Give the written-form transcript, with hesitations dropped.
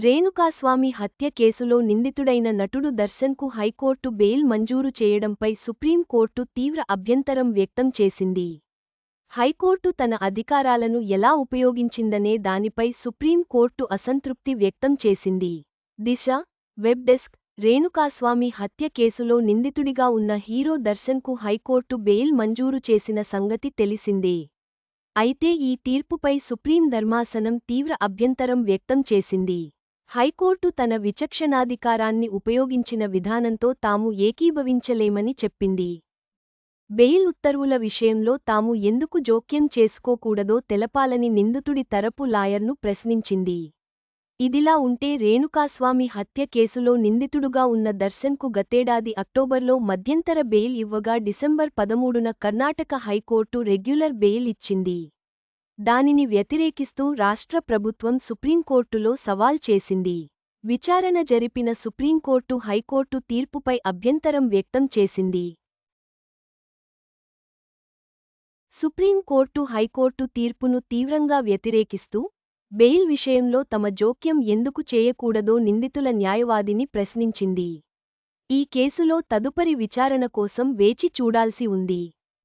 రేణుకాస్వామి హత్య కేసులో నిందితుడైన నటుడు దర్శన్కు హైకోర్టు బెయిల్ మంజూరు చేయడంపై సుప్రీంకోర్టు తీవ్ర అభ్యంతరం వ్యక్తం చేసింది. హైకోర్టు తన అధికారాలను ఎలా ఉపయోగించిందనే దానిపై సుప్రీంకోర్టు అసంతృప్తి వ్యక్తం చేసింది. దిశ వెబ్ డెస్క్ రేణుకాస్వామి హత్య కేసులో నిందితుడిగా ఉన్న హీరో దర్శన్కు హైకోర్టు బెయిల్ మంజూరు చేసిన సంగతి తెలిసిందే. అయితే ఈ తీర్పుపై సుప్రీం ధర్మాసనం తీవ్ర అభ్యంతరం వ్యక్తం చేసింది. హైకోర్టు తన విచక్షణాధికారాన్ని ఉపయోగించిన విధానంతో తాము ఏకీభవించలేమని చెప్పింది. బెయిల్ ఉత్తర్వుల విషయంలో తాము ఎందుకు జోక్యం చేసుకోకూడదో తెలపాలని నిందితుడి తరపు లాయర్ను ప్రశ్నించింది. ఇదిలా ఉంటే రేణుకాస్వామి హత్య కేసులో నిందితుడుగా ఉన్న దర్శన్కు గతేడాది అక్టోబర్లో మధ్యంతర బెయిల్ ఇవ్వగా డిసెంబర్ 13న కర్ణాటక హైకోర్టు రెగ్యులర్ బెయిల్ ఇచ్చింది. దానిని వ్యతిరేకిస్తూ రాష్ట్ర ప్రభుత్వం సుప్రీంకోర్టులో సవాల్ చేసింది. విచారణ జరిపిన సుప్రీంకోర్టు హైకోర్టు తీర్పుపై అభ్యంతరం వ్యక్తం చేసింది. సుప్రీంకోర్టు హైకోర్టు తీర్పును తీవ్రంగా వ్యతిరేకిస్తూ, బెయిల్ విషయంలో తమ జోక్యం ఎందుకు చేయకూడదో నిందితుల న్యాయవాదిని ప్రశ్నించింది. ఈ కేసులో తదుపరి విచారణ కోసం వేచి చూడాల్సి ఉంది.